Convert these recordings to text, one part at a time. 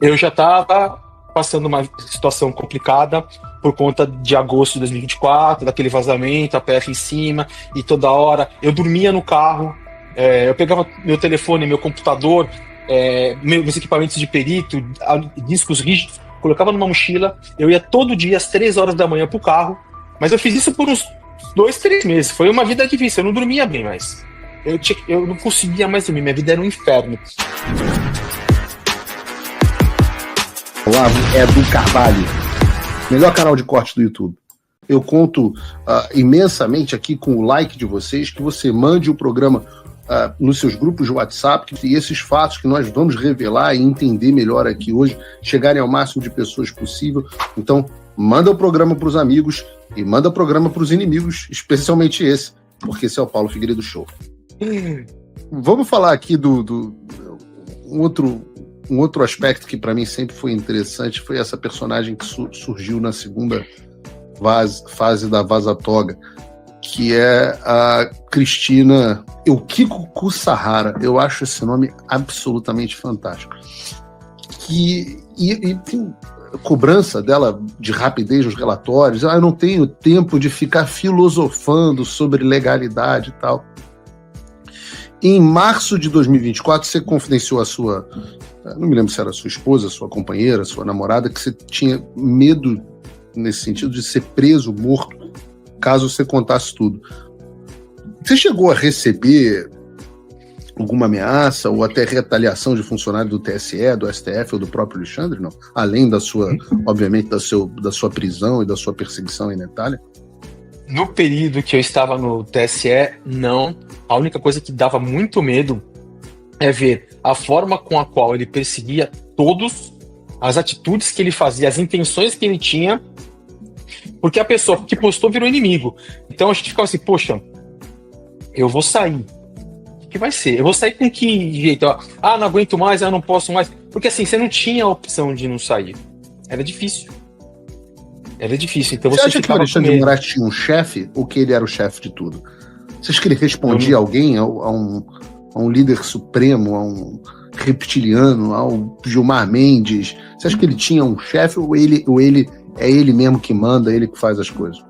eu já estava passando uma situação complicada por conta de agosto de 2024, daquele vazamento, a PF em cima, e toda hora eu dormia no carro, eu pegava meu telefone, meu computador, meus equipamentos de perito, discos rígidos, colocava numa mochila, eu ia todo dia às 3 horas da manhã pro carro, mas eu fiz isso por uns 2, 3 meses, foi uma vida difícil, eu não dormia bem mais, eu não conseguia mais dormir, minha vida era um inferno. Olavo Edu Carvalho, melhor canal de corte do YouTube. Eu conto imensamente aqui com o like de vocês, que você mande o programa nos seus grupos de WhatsApp, e esses fatos que nós vamos revelar e entender melhor aqui hoje, chegarem ao máximo de pessoas possível. Então, manda o programa para os amigos e manda o programa para os inimigos, especialmente esse, porque esse é o Paulo Figueiredo Show. Vamos falar aqui um outro aspecto que para mim sempre foi interessante, foi essa personagem que surgiu na segunda fase da Vaza Toga, que é a Cristina Eukiko Kusahara. Eu acho esse nome absolutamente fantástico. E tem cobrança dela de rapidez nos relatórios. Eu não tenho tempo de ficar filosofando sobre legalidade e tal. Em março de 2024, você confidenciou a sua... Não me lembro se era sua esposa, sua companheira, sua namorada, que você tinha medo, nesse sentido, de ser preso, morto, caso você contasse tudo. Você chegou a receber alguma ameaça ou até retaliação de funcionário do TSE, do STF ou do próprio Alexandre, não? Além da sua, obviamente, da sua prisão e da sua perseguição aí na Itália? No período que eu estava no TSE, não. A única coisa que dava muito medo é ver a forma com a qual ele perseguia todos, as atitudes que ele fazia, as intenções que ele tinha, porque a pessoa que postou virou inimigo. Então a gente ficava assim, poxa, eu vou sair. O que vai ser? Eu vou sair com que jeito? Não aguento mais, não posso mais. Porque assim, você não tinha a opção de não sair. Era difícil. Então você acha que o Alexandre de Moraes tinha um chefe ou que ele era o chefe de tudo? Você acha que ele respondia a alguém, a um líder supremo, a um reptiliano, ao Gilmar Mendes? Você acha que ele tinha um chefe ou ele é ele mesmo que manda, ele que faz as coisas?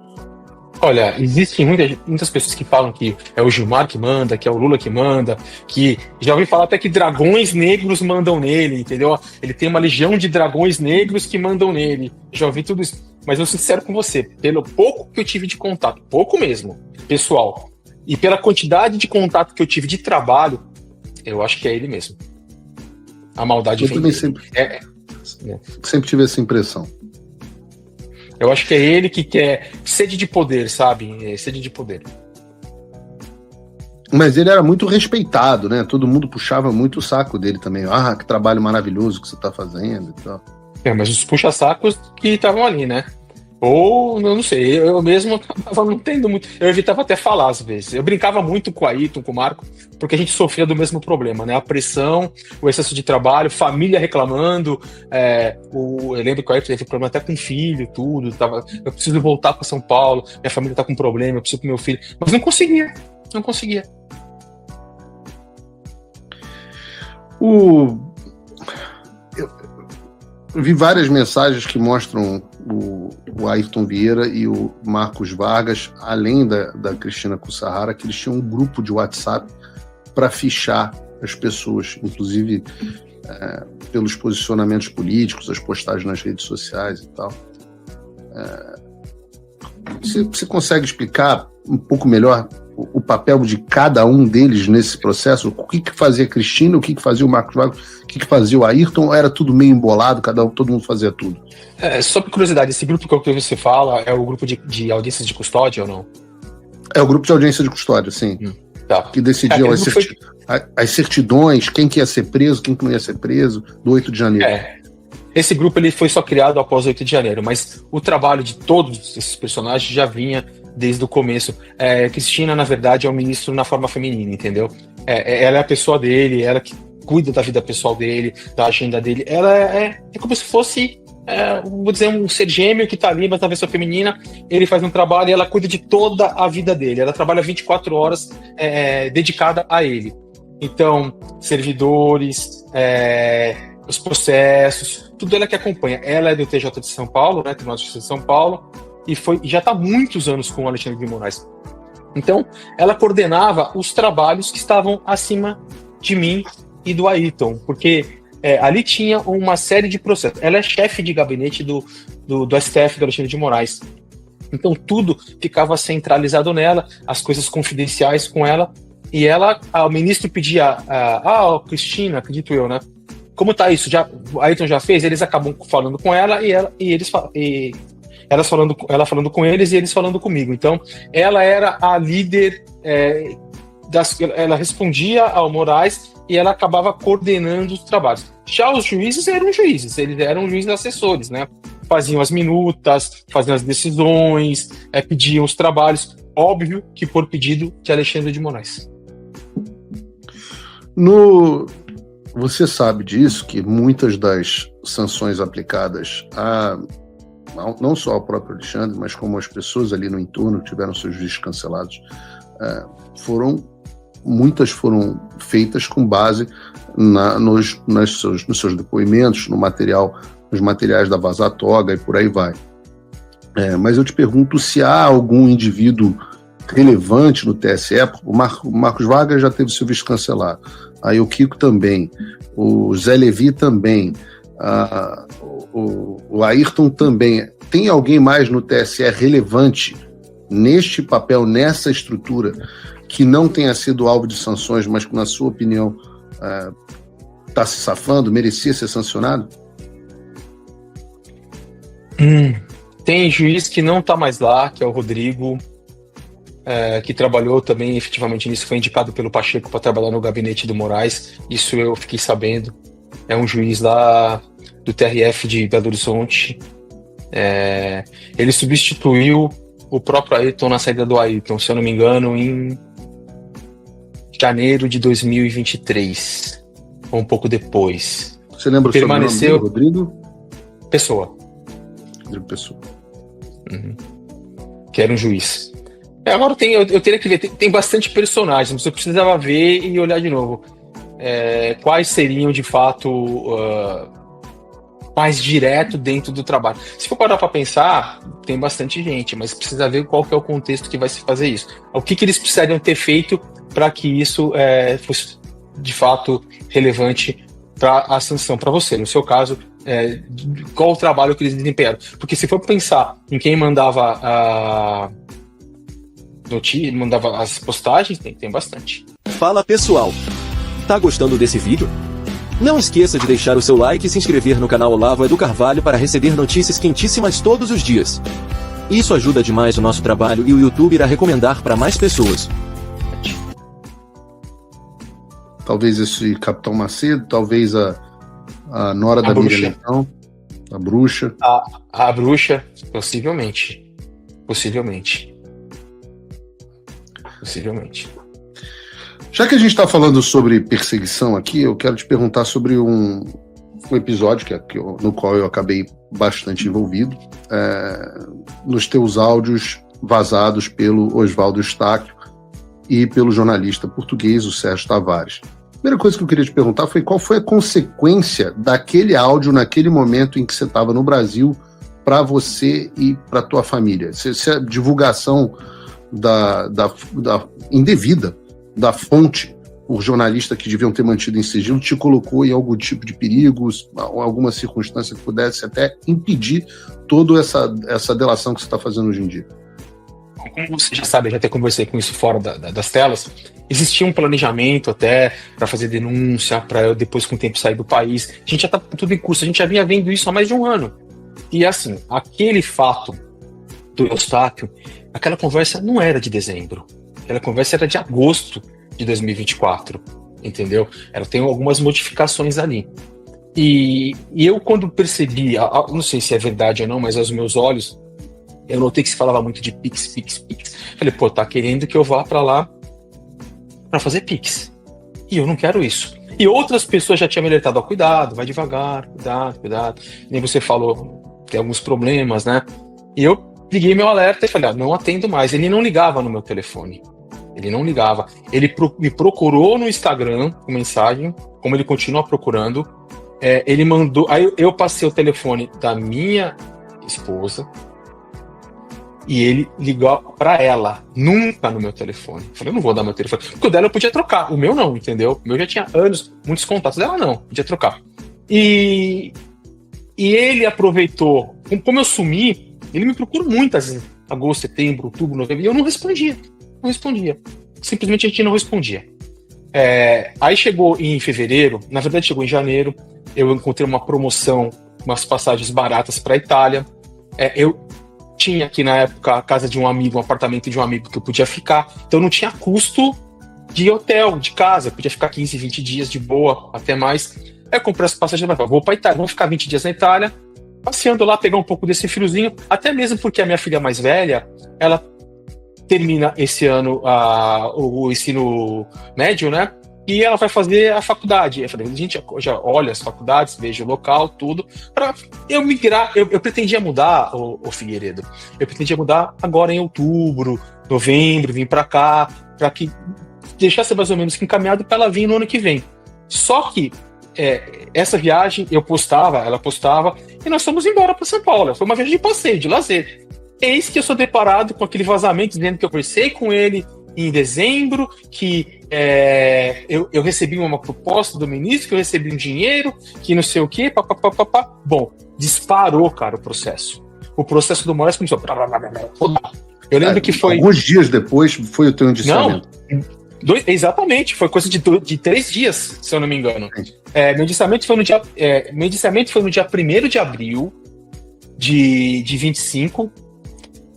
Olha, existem muitas pessoas que falam que é o Gilmar que manda, que é o Lula que manda, que já ouvi falar até que dragões negros mandam nele, entendeu? Ele tem uma legião de dragões negros que mandam nele. Já ouvi tudo isso. Mas eu sou sincero com você, pelo pouco que eu tive de contato, pouco mesmo, pessoal, e pela quantidade de contato que eu tive de trabalho, eu acho que é ele mesmo. A maldade vem dele. Sempre tive essa impressão. Eu acho que é ele que quer sede de poder, sabe? Sede de poder. Mas ele era muito respeitado, né? Todo mundo puxava muito o saco dele também. Que trabalho maravilhoso que você tá fazendo e tal. Mas os puxa-sacos que estavam ali, né? Ou, eu não sei, eu mesmo tava não tendo muito. Eu evitava até falar às vezes. Eu brincava muito com o Ayrton, com o Marco, porque a gente sofria do mesmo problema, né? A pressão, o excesso de trabalho, família reclamando. Eu lembro que o Ayrton teve problema até com o filho, tudo. Eu preciso voltar para São Paulo, minha família tá com problema, eu preciso pro meu filho. Mas não conseguia. Eu vi várias mensagens que mostram o Ayrton Vieira e o Marcos Vargas, além da Cristina Kusahara, que eles tinham um grupo de WhatsApp para fichar as pessoas, inclusive pelos posicionamentos políticos, as postagens nas redes sociais e tal. Você consegue explicar um pouco melhor o papel de cada um deles nesse processo? O que fazia a Cristina, o que fazia o Marcos Vargas, o que fazia o Ayrton, ou era tudo meio embolado, todo mundo fazia tudo? Só por curiosidade, esse grupo que você fala é o grupo de audiências de custódia ou não? É o grupo de audiência de custódia, sim. Tá. Que decidiam as certidões, quem que ia ser preso, quem que não ia ser preso, do 8 de janeiro. Esse grupo ele foi só criado após 8 de janeiro, mas o trabalho de todos esses personagens já vinha desde o começo. Cristina, na verdade, é o ministro na forma feminina, entendeu? Ela é a pessoa dele, ela que cuida da vida pessoal dele, da agenda dele. Ela é como se fosse, vou dizer, um ser gêmeo que tá ali, mas na versão feminina. Ele faz um trabalho e ela cuida de toda a vida dele. Ela trabalha 24 horas dedicada a ele. Então, servidores, os processos, tudo ela que acompanha. Ela é do TJ de São Paulo, né, Tribunal de Justiça de São Paulo, e já está há muitos anos com o Alexandre de Moraes. Então, ela coordenava os trabalhos que estavam acima de mim e do Ayrton, porque ali tinha uma série de processos. Ela é chefe de gabinete do STF, do Alexandre de Moraes. Então, tudo ficava centralizado nela, as coisas confidenciais com ela, e o ministro pedia, Cristina, acredito eu, né? Como tá isso? O Ayrton já fez? Eles acabam falando com ela ela falando com eles e eles falando comigo. Então, ela era a líder, ela respondia ao Moraes e ela acabava coordenando os trabalhos. Já os juízes eram juízes, eles eram juízes assessores, né? Faziam as minutas, faziam as decisões, pediam os trabalhos, óbvio que por pedido de Alexandre de Moraes. Você sabe disso, que muitas das sanções aplicadas não só ao próprio Alexandre, mas como as pessoas ali no entorno que tiveram seus juízes cancelados, muitas foram feitas com base nos seus depoimentos, nos materiais da Vaza Toga e por aí vai. Mas eu te pergunto se há algum indivíduo relevante no TSE. O Marcos Vargas já teve seu visto cancelado, aí o Kiko também, o Zé Levi também, o Ayrton também. Tem alguém mais no TSE relevante neste papel, nessa estrutura, que não tenha sido alvo de sanções, mas que, na sua opinião, está se safando, merecia ser sancionado? Tem juiz que não está mais lá, que é o Rodrigo, que trabalhou também efetivamente nisso, foi indicado pelo Pacheco para trabalhar no gabinete do Moraes, isso eu fiquei sabendo. É um juiz lá do TRF de Belo Horizonte. Ele substituiu o próprio Ayrton na saída do Ayrton, se eu não me engano, em janeiro de 2023, ou um pouco depois. Você lembra o sobrenome dele, Rodrigo? Pessoa. Rodrigo Pessoa. Que era um juiz. Agora eu teria que ver, tem bastante personagens, você precisava ver e olhar de novo. Quais seriam de fato mais direto dentro do trabalho. Se for parar para pensar, tem bastante gente, mas precisa ver qual que é o contexto que vai se fazer isso. O que eles precisariam ter feito para que isso fosse de fato relevante para a sanção para você. No seu caso, qual o trabalho que eles desempenharam? Porque se for pensar em quem mandava mandava as postagens, tem bastante. Fala pessoal, tá gostando desse vídeo? Não esqueça de deixar o seu like e se inscrever no canal Olavo Edu Carvalho para receber notícias quentíssimas todos os dias. Isso ajuda demais o nosso trabalho e o YouTube irá recomendar para mais pessoas. Talvez esse Capitão Macedo, talvez a nora da Miriam Leitão, a bruxa. A bruxa, possivelmente. Possivelmente. Já que a gente está falando sobre perseguição aqui, eu quero te perguntar sobre um episódio no qual eu acabei bastante envolvido, nos teus áudios vazados pelo Oswaldo Eustáquio e pelo jornalista português, o Sérgio Tavares. A primeira coisa que eu queria te perguntar foi qual foi a consequência daquele áudio naquele momento em que você estava no Brasil para você e para tua família. Se a divulgação indevida da fonte por jornalista que deviam ter mantido em sigilo te colocou em algum tipo de perigo, alguma circunstância que pudesse até impedir toda essa delação que você está fazendo hoje em dia? Como você já sabe, eu já até conversei com isso fora das telas, existia um planejamento até para fazer denúncia, para eu depois com o tempo sair do país. A gente já está tudo em curso, a gente já vinha vendo isso há mais de um ano. E assim, aquele fato do Eustáquio, aquela conversa não era de dezembro, aquela conversa era de agosto de 2024, entendeu? Ela tem algumas modificações ali. E eu, quando percebi, não sei se é verdade ou não, mas aos meus olhos, eu notei que se falava muito de Pix. Falei, tá querendo que eu vá para lá para fazer Pix. E eu não quero isso. E outras pessoas já tinham me alertado, cuidado, vai devagar, cuidado. Nem você falou, tem alguns problemas, né? E eu liguei meu alerta e falei, não atendo mais. Ele não ligava no meu telefone. Ele não ligava. Ele me procurou no Instagram com mensagem, como ele continua procurando. Ele mandou. Aí eu passei o telefone da minha esposa e ele ligou pra ela, nunca no meu telefone. Eu falei, eu não vou dar meu telefone. Porque o dela eu podia trocar, o meu não, entendeu? O meu já tinha anos, muitos contatos, dela não, podia trocar. E ele aproveitou, como eu sumi, ele me procurou muitas vezes, agosto, setembro, outubro, novembro, e eu não respondia. Simplesmente a gente não respondia. Aí chegou em fevereiro, na verdade chegou em janeiro, eu encontrei uma promoção, umas passagens baratas para a Itália. Eu tinha aqui na época a casa de um amigo, um apartamento de um amigo que eu podia ficar, então não tinha custo de hotel, de casa, eu podia ficar 15, 20 dias de boa, até mais. Aí eu comprei as passagens, vou para Itália, vou ficar 20 dias na Itália, passeando lá, pegar um pouco desse friozinho, até mesmo porque a minha filha mais velha, ela termina esse ano o ensino médio, né? E ela vai fazer a faculdade. Eu falei, a gente já olha as faculdades, veja o local, tudo, para eu migrar. Eu pretendia mudar, o Figueiredo. Eu pretendia mudar agora em outubro, novembro, vir para cá, para que deixasse mais ou menos encaminhado para ela vir no ano que vem. Só que essa viagem ela postava, e nós fomos embora para São Paulo. Foi uma viagem de passeio, de lazer. Eis que eu sou deparado com aquele vazamento dizendo que eu conversei com ele em dezembro, que eu recebi uma proposta do ministro, que eu recebi um dinheiro, que não sei o quê, papapá. Bom, disparou, cara, o processo. O processo do Moraes começou. Eu lembro que foi. Alguns dias depois foi o teu indiciamento. Não, exatamente, foi coisa de 3 dias, se eu não me engano. Meu indiciamento foi no dia 1º de abril de 25.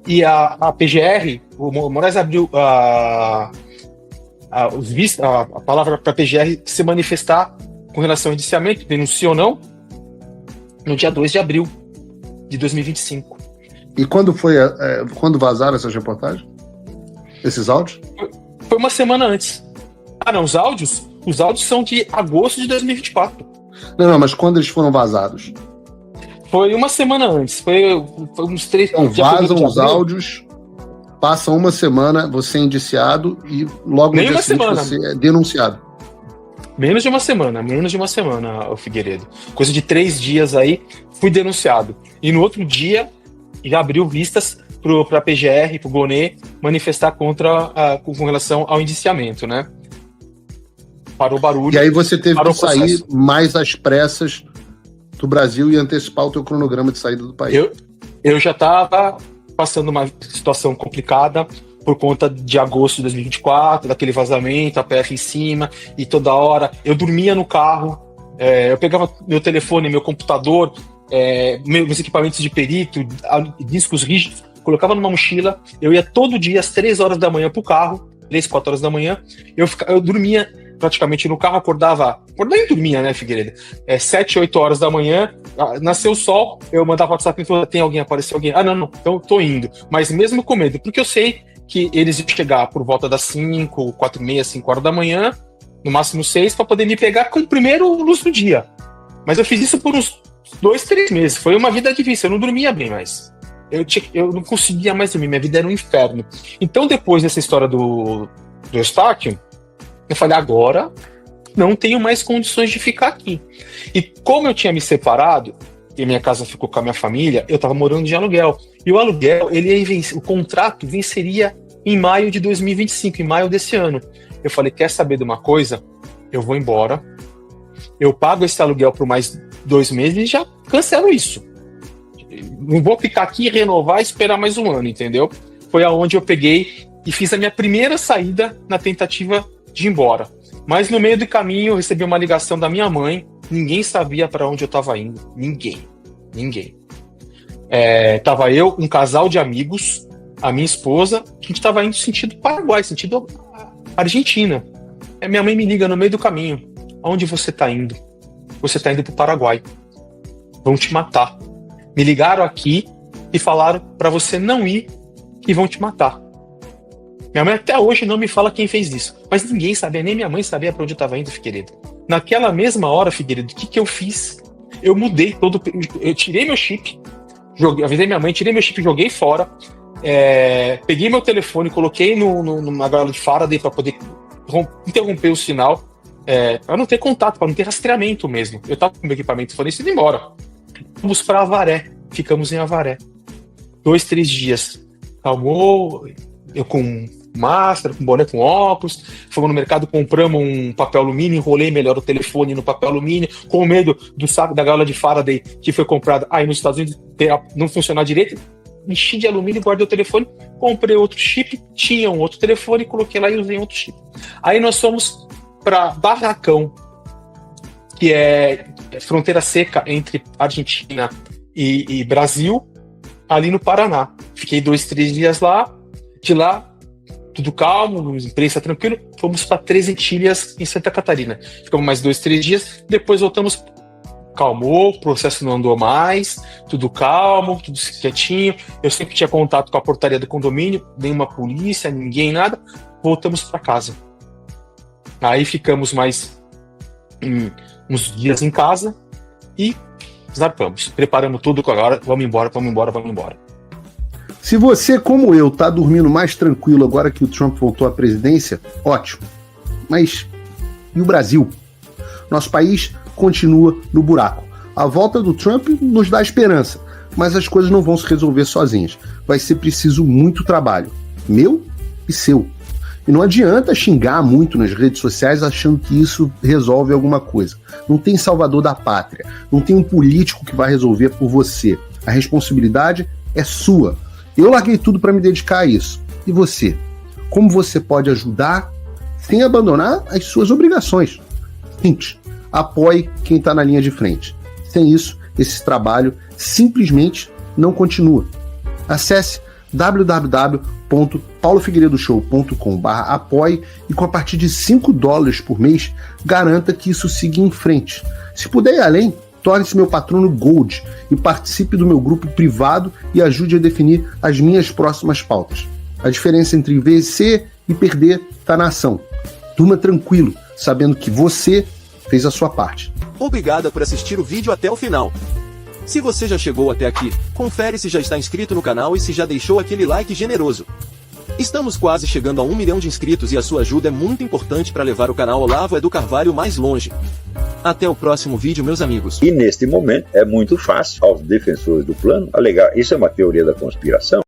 E a PGR, o Moraes abriu a palavra para a PGR se manifestar com relação ao indiciamento, denuncia ou não, no dia 2 de abril de 2025. E quando quando vazaram essas reportagens? Esses áudios? Foi uma semana antes. Não, os áudios são de agosto de 2024. Não, mas quando eles foram vazados? Foi uma semana antes, foi uns 3... Então vazam os áudios, passa uma semana, você é indiciado e logo no dia seguinte você é denunciado. Menos de uma semana, o Figueiredo. Coisa de 3 dias aí, fui denunciado. E no outro dia, já abriu vistas para a PGR, para o Gonê, manifestar com relação ao indiciamento, né? Parou o barulho. E aí você teve que sair mais às pressas do Brasil e antecipar o teu cronograma de saída do país. Eu já estava passando uma situação complicada por conta de agosto de 2024, daquele vazamento, a PF em cima, e toda hora eu dormia no carro, eu pegava meu telefone, meu computador, meus equipamentos de perito, discos rígidos, colocava numa mochila, eu ia todo dia às 3 horas da manhã pro carro, 3, 4 horas da manhã, eu dormia praticamente no carro, acordava e dormia, né, Figueiredo? 7, 8 horas da manhã, nasceu o sol, eu mandava WhatsApp e falava, tem alguém, apareceu alguém? Não, então tô indo. Mas mesmo com medo, porque eu sei que eles iam chegar por volta das 5, 4h30, 5 horas da manhã, no máximo 6, para poder me pegar com o primeiro luz do dia. Mas eu fiz isso por uns 2, 3 meses, foi uma vida difícil, eu não dormia bem mais. Eu não conseguia mais dormir, minha vida era um inferno. Então, depois dessa história do Eustáquio, eu falei, agora não tenho mais condições de ficar aqui. E como eu tinha me separado, e minha casa ficou com a minha família, eu estava morando de aluguel. E o aluguel, o contrato venceria em maio de 2025, em maio desse ano. Eu falei, quer saber de uma coisa? Eu vou embora, eu pago esse aluguel por mais 2 meses e já cancelo isso. Não vou ficar aqui, renovar e esperar mais um ano, entendeu? Foi aonde eu peguei e fiz a minha primeira saída na tentativa de ir embora. Mas no meio do caminho eu recebi uma ligação da minha mãe, ninguém sabia para onde eu estava indo, ninguém. Tava eu, um casal de amigos, a minha esposa, a gente estava indo sentido Paraguai, sentido Argentina. Minha mãe me liga no meio do caminho, aonde você está indo? Você está indo para o Paraguai, vão te matar. Me ligaram aqui e falaram para você não ir e vão te matar. Minha mãe até hoje não me fala quem fez isso. Mas ninguém sabia, nem minha mãe sabia para onde eu estava indo, Figueiredo. Naquela mesma hora, Figueiredo, o que eu fiz? Eu mudei eu tirei meu chip, avisei minha mãe, tirei meu chip, joguei fora, peguei meu telefone, coloquei na gaiola de Faraday para poder interromper o sinal, Pra não ter contato, pra não ter rastreamento mesmo. Eu tava com meu equipamento fornecido embora. Fomos pra Avaré, ficamos em Avaré. 2, 3 dias. Calmou, eu com máscara, com boné, com óculos. Fomos no mercado, compramos um papel alumínio, enrolei melhor o telefone no papel alumínio, com medo do saco da gaiola de Faraday que foi comprada aí nos Estados Unidos não funcionar direito. Enchi de alumínio, guardei o telefone, comprei outro chip, tinha um outro telefone, coloquei lá e usei outro chip. Aí nós fomos para Barracão, que é fronteira seca entre Argentina e Brasil, ali no Paraná. Fiquei 2, 3 dias lá, de lá, tudo calmo, imprensa tranquilo, fomos para Trezentilhas, em Santa Catarina. Ficamos mais 2, 3 dias, depois voltamos, calmou, o processo não andou mais, tudo calmo, tudo quietinho. Eu sempre tinha contato com a portaria do condomínio, nenhuma polícia, ninguém, nada. Voltamos para casa. Aí ficamos mais uns dias em casa e zarpamos. Preparamos tudo agora, vamos embora. Se você, como eu, tá dormindo mais tranquilo agora que o Trump voltou à presidência, ótimo. Mas e o Brasil? Nosso país continua no buraco. A volta do Trump nos dá esperança, mas as coisas não vão se resolver sozinhas. Vai ser preciso muito trabalho, meu e seu. E não adianta xingar muito nas redes sociais achando que isso resolve alguma coisa. Não tem salvador da pátria, não tem um político que vai resolver por você. A responsabilidade é sua. Eu larguei tudo para me dedicar a isso. E você? Como você pode ajudar sem abandonar as suas obrigações? Simples. Apoie quem está na linha de frente. Sem isso, esse trabalho simplesmente não continua. Acesse www.paulofigueiredoshow.com/apoie e com a partir de $5 por mês, garanta que isso siga em frente. Se puder ir além, torne-se meu patrono Gold e participe do meu grupo privado e ajude a definir as minhas próximas pautas. A diferença entre vencer e perder está na ação. Durma tranquilo, sabendo que você fez a sua parte. Obrigada por assistir o vídeo até o final. Se você já chegou até aqui, confere se já está inscrito no canal e se já deixou aquele like generoso. Estamos quase chegando a 1 milhão de inscritos e a sua ajuda é muito importante para levar o canal Olavo do Carvalho mais longe. Até o próximo vídeo, meus amigos. E neste momento é muito fácil aos defensores do plano alegar isso é uma teoria da conspiração.